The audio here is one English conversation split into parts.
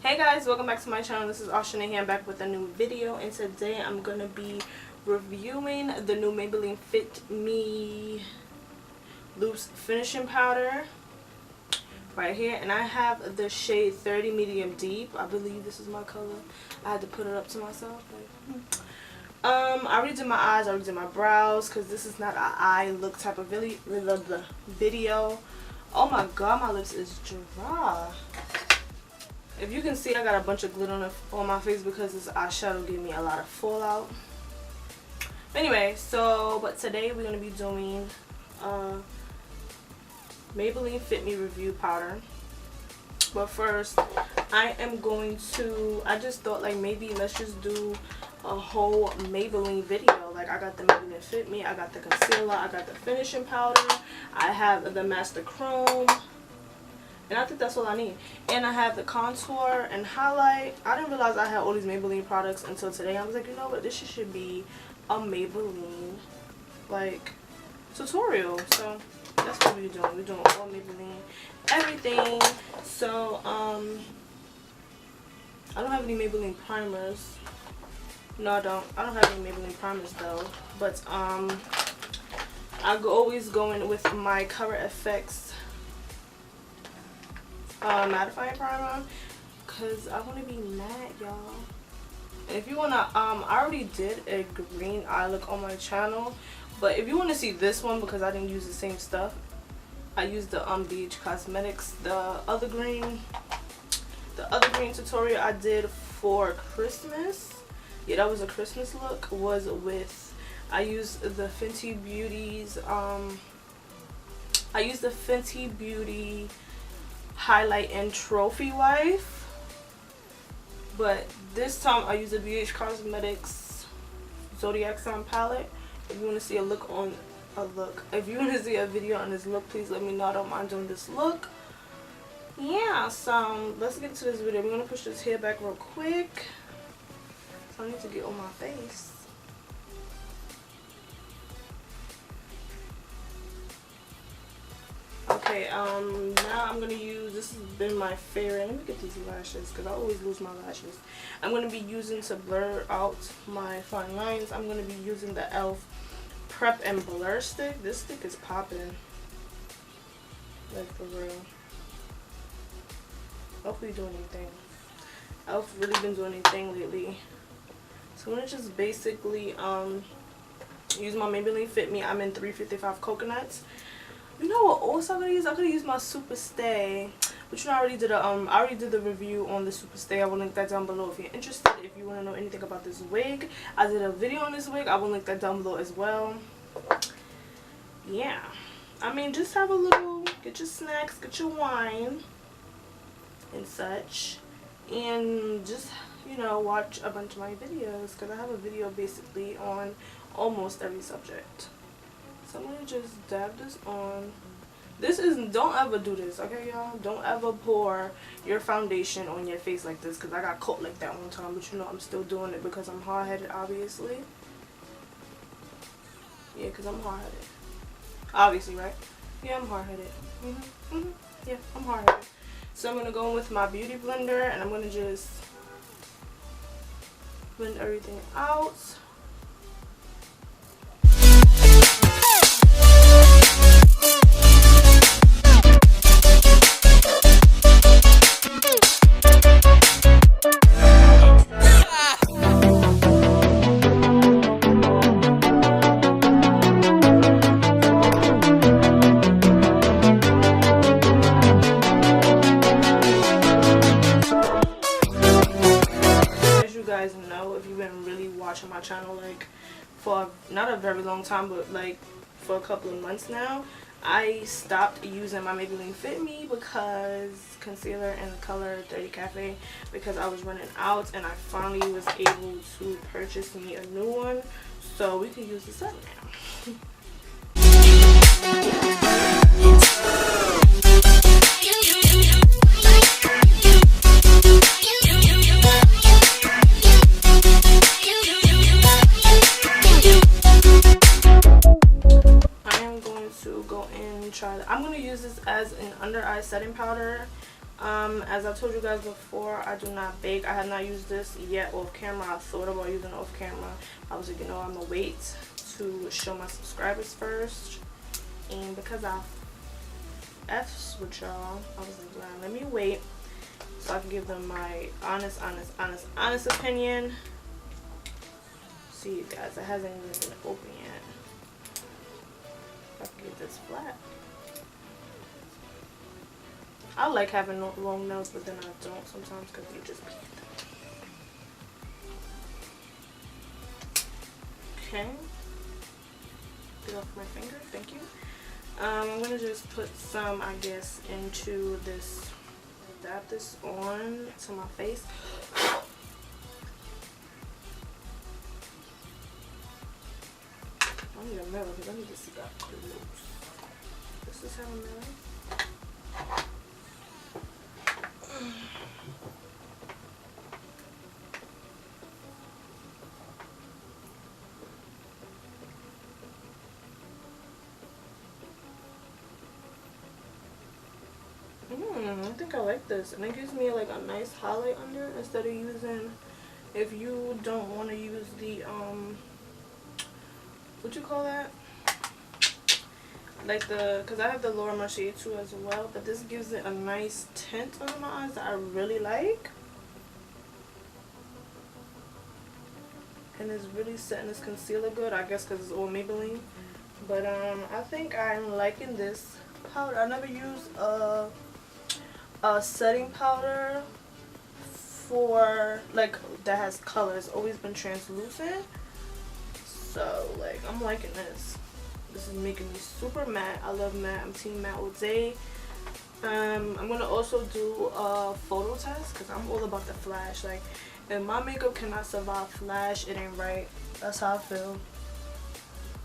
Hey guys, welcome back to my channel. This is Ashana here. I'm back with a new video, and today I'm gonna be reviewing the new Maybelline Fit Me Loose Finishing Powder right here, and I have the shade 30 Medium Deep. I believe this is my color. I had to put it up to myself. I already did my eyes, I already did my brows, because this is not an eye look type of video. Oh my god, my lips is dry. If you can see, I got a bunch of glitter on my face because this eyeshadow gave me a lot of fallout. Anyway, but today we're going to be doing Maybelline Fit Me Review Powder. But first, I just thought like maybe let's just do a whole Maybelline video. Like I got the Maybelline Fit Me, I got the concealer, I got the finishing powder, I have the Master Chrome. And I think that's all I need. And I have the contour and highlight. I didn't realize I had all these Maybelline products until today. I was like, you know what, this should be a Maybelline like tutorial. So that's what we're doing. We're doing all Maybelline, everything. So I don't have any Maybelline primers. No, I don't have any Maybelline primers though. But always go in with my Cover FX mattifying primer, because I want to be matte, y'all. And if you want to, I already did a green eye look on my channel, but if you want to see this one, because I didn't use the same stuff, I used the BH Cosmetics, the other green tutorial I did for Christmas. Yeah, that was a Christmas look, I used the Fenty Beauty highlight and trophy wife, but this time I use the BH Cosmetics Zodiac Sign palette. If you want to see if you want to see a video on this look, please let me know. I don't mind doing this look. Yeah, so let's get to this video. We're gonna push this hair back real quick, so I need to get on my face. Okay, now I'm going to use, this has been my favorite. Let me get these lashes because I always lose my lashes. I'm going to be using to blur out my fine lines. I'm going to be using the e.l.f. Prep and Blur stick. This stick is popping. Like for real. Hopefully doing anything. e.l.f. really been doing anything lately. So I'm going to just basically use my Maybelline Fit Me. I'm in 355 Coconuts. You know what else I'm gonna use? I'm gonna use my Super Stay, which I already did I already did the review on the Super Stay. I will link that down below if you're interested. If you want to know anything about this wig, I did a video on this wig. I will link that down below as well. Yeah, I mean, just have a little, get your snacks, get your wine and such, and just, you know, watch a bunch of my videos, because I have a video basically on almost every subject. So I'm going to just dab this on. Don't ever do this, okay, y'all? Don't ever pour your foundation on your face like this, because I got caught like that one time. But you know, I'm still doing it because I'm hard-headed, obviously. Yeah, because I'm hard-headed. Obviously, right? Yeah, I'm hard-headed. Yeah, I'm hard-headed. So I'm going to go in with my Beauty Blender, and I'm going to just blend everything out. My channel like for not a very long time, but like for a couple of months now, I stopped using my Maybelline Fit Me because concealer in the color 30 Cafe, because I was running out, and I finally was able to purchase me a new one, so we can use this up now. I'm going to use this as an under eye setting powder As I told you guys before, I do not bake. I have not used this yet off camera. I thought about using it off camera. I was like, you know, I'm gonna wait to show my subscribers first, and because I F's with y'all, I was like, nah, let me wait so I can give them my honest opinion. See, you guys, it hasn't even been open yet. I can get this flat. I like having long nails, but then I don't sometimes because you just beat them. Okay. Get off my finger. Thank you. I'm gonna just put some, I guess, into this. Dab this on to my face. I need a mirror because I need to see that close. Does this have a mirror? I think I like this, and it gives me like a nice highlight under it instead of using, if you don't want to use the what you call that, like the, because I have the Laura Mercier too as well, but this gives it a nice tint under my eyes that I really like, and it's really setting this concealer good, I guess because it's all Maybelline. But I think I'm liking this powder. I never used a setting powder for like that has color. It's always been translucent, so like I'm liking this. This is making me super matte. I love matte. I'm team matte all day. I'm gonna also do a photo test because I'm all about the flash. Like, if my makeup cannot survive flash, it ain't right. That's how I feel.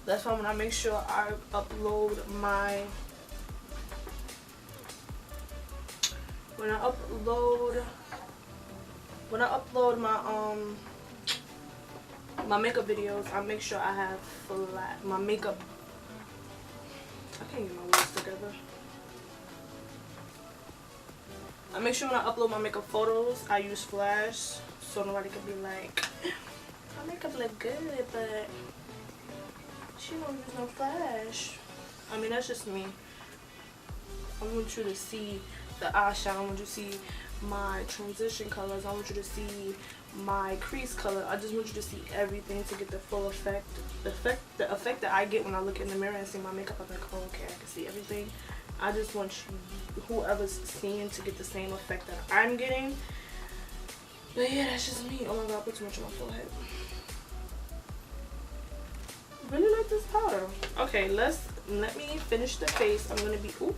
That's why when I make sure I upload my when I upload my makeup videos, I make sure I have my makeup. I can't get my words together. I make sure when I upload my makeup photos, I use flash so nobody can be like, my makeup look good, but she don't use no flash. I mean, that's just me. I want you to see the eyeshadow. I want you to see my transition colors. I want you to see my crease color. I just want you to see everything to get the full effect. The effect that I get when I look in the mirror and see my makeup, I'm like, oh, okay, I can see everything. I just want you, whoever's seeing, to get the same effect that I'm getting. But yeah, that's just me. Oh my god, I put too much on my forehead. Really like this powder. Okay, let me finish the face. I'm gonna use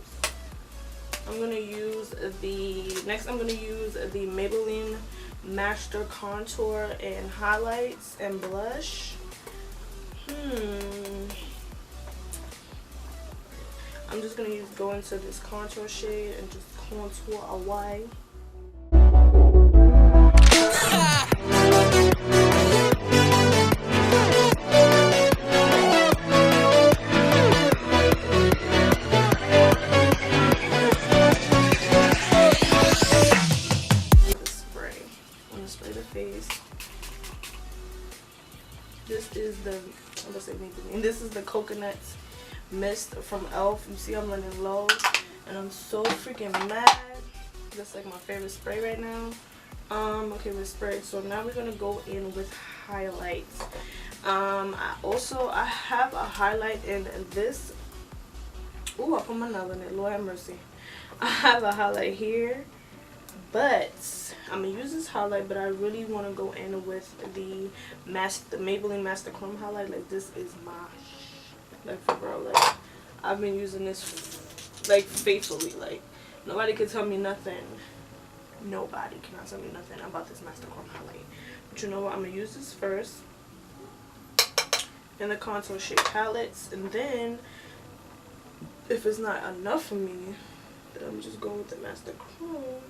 the Maybelline Master Contour and Highlights and Blush. I'm just gonna go into this contour shade and just contour away. This is the coconut mist from Elf. You see I'm running low and I'm so freaking mad. That's like my favorite spray right now. Okay, with spray. So now we're gonna go in with highlights. I have a highlight in this. Ooh, I put my nail in it. Lord have mercy. I have a highlight here, but I'm gonna use this highlight, but I really want to go in with the Maybelline Master Chrome highlight. Like, this is my like, for real. Like, I've been using this like faithfully. Like, nobody can tell me nothing. Nobody cannot tell me nothing about this Master Chrome highlight. But you know what? I'm gonna use this first in the contour shade palettes, and then if it's not enough for me, then I'm just going with the Master Chrome.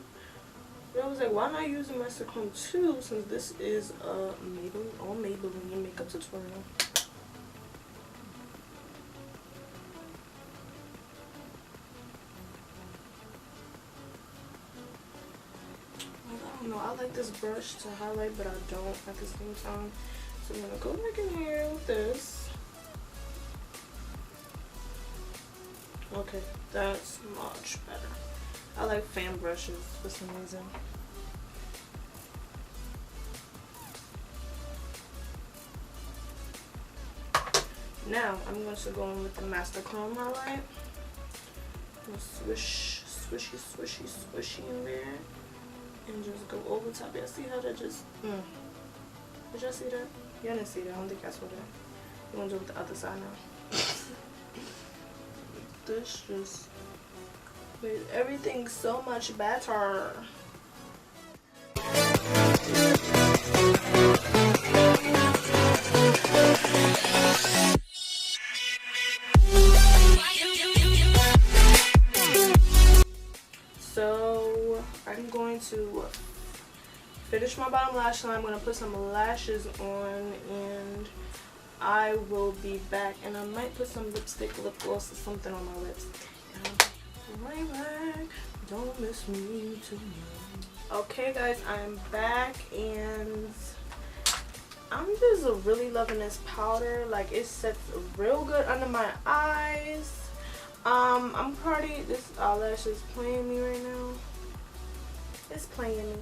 But I was like, why not use the Master Chrome too, since this is a Maybelline makeup tutorial. You know, I like this brush to highlight, but I don't at the same time. So I'm gonna go back in here with this. Okay, that's much better. I like fan brushes for some reason. Now I'm going to go in with the Master Chrome highlight. I'm gonna swish, swishy, swishy, swishy in there, and just go over top. Y'all see how that just? Did y'all see that? Y'all didn't see that. I don't think I saw that. You want to do it with the other side now? This just made everything so much better. So I'm going to finish my bottom lash line. I'm going to put some lashes on, and I will be back. And I might put some lipstick, lip gloss, or something on my lips. And I'll be right back. Don't miss me too much. Okay, guys, I'm back, and I'm just really loving this powder. Like, it sets real good under my eyes. I'm pretty. This eyelash is playing me right now. It's playing me.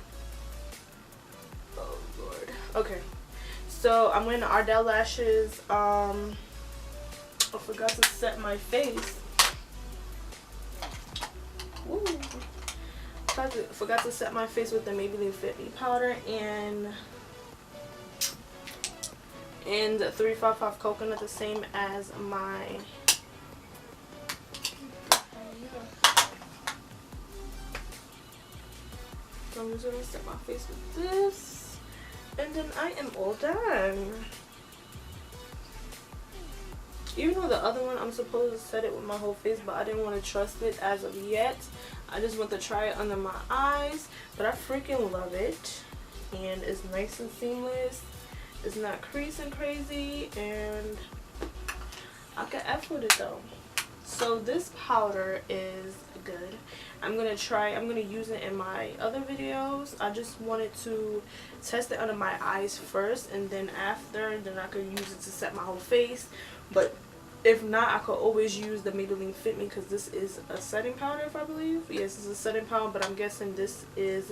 Oh Lord. Okay. So I'm wearing the Ardell lashes. I forgot to set my face. Woo. Forgot to set my face with the Maybelline Fit Me powder and 355 coconut, the same as my. So I'm just gonna set my face with this, and then I am all done. Even though the other one I'm supposed to set it with my whole face, but I didn't want to trust it as of yet. I just want to try it under my eyes, but I freaking love it, and it's nice and seamless. It's not creasing crazy, and I can F with it though. So this powder is good. I'm gonna use it in my other videos. I just wanted to test it under my eyes first, and then after, then I could use it to set my whole face. But if not, I could always use the Maybelline Fit Me, because this is a setting powder, if I believe. Yes, it's a setting powder, but I'm guessing this is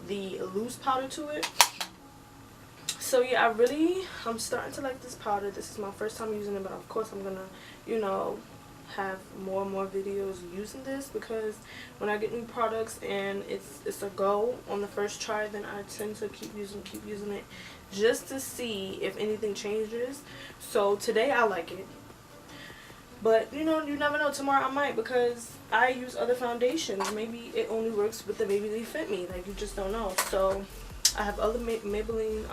the loose powder to it. So yeah, I'm starting to like this powder. This is my first time using it, but of course I'm gonna, you know, have more and more videos using this, because when I get new products and it's a go on the first try, then I tend to keep using it just to see if anything changes. So today I like it, but you know, you never know, tomorrow I might, because I use other foundations. Maybe it only works with the Maybelline Fit Me, like, you just don't know. So I have other Maybelline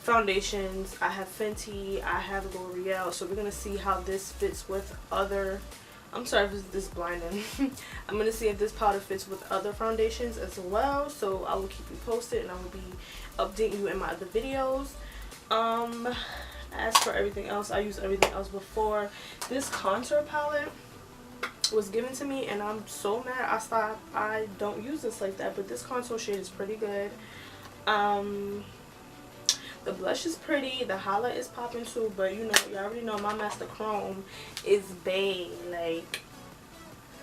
foundations. I have Fenty, I have L'Oreal, so we're gonna see how this fits with other. I'm sorry if this is blinding. I'm gonna see if this powder fits with other foundations as well, so I will keep you posted, and I will be updating you in my other videos. As for everything else, I use everything else before. This contour palette was given to me, and I'm so mad I don't use this like that, but this contour shade is pretty good. The blush is pretty, the highlight is popping too, but you know, you already know my Master Chrome is bae. Like,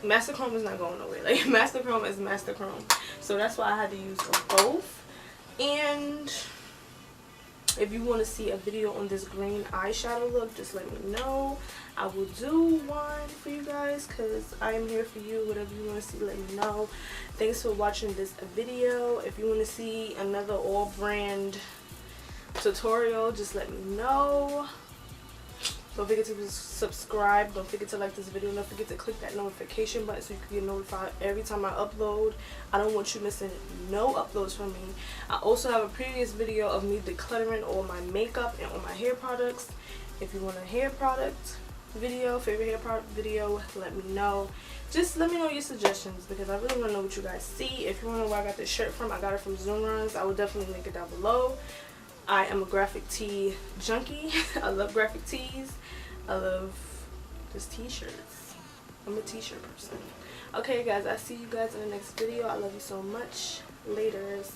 Master Chrome is not going nowhere. Like, Master Chrome is Master Chrome. So that's why I had to use both. And if you want to see a video on this green eyeshadow look, just let me know. I will do one for you guys, because I am here for you. Whatever you want to see, let me know. Thanks for watching this video. If you want to see another all brand tutorial, just let me know. Don't forget to subscribe. Don't forget to like this video. Don't forget to click that notification button so you can get notified every time I upload. I don't want you missing no uploads from me. I also have a previous video of me decluttering all my makeup and all my hair products. If you want a hair product video, favorite hair product video, let me know. Just let me know your suggestions, because I really want to know what you guys see. If you want to know where I got this shirt from, I got it from Zoom Runs. I will definitely link it down below. I am a graphic tee junkie. I love graphic tees. I love just t-shirts. I'm a t-shirt person. Okay guys, I see you guys in the next video. I love you so much. Laters.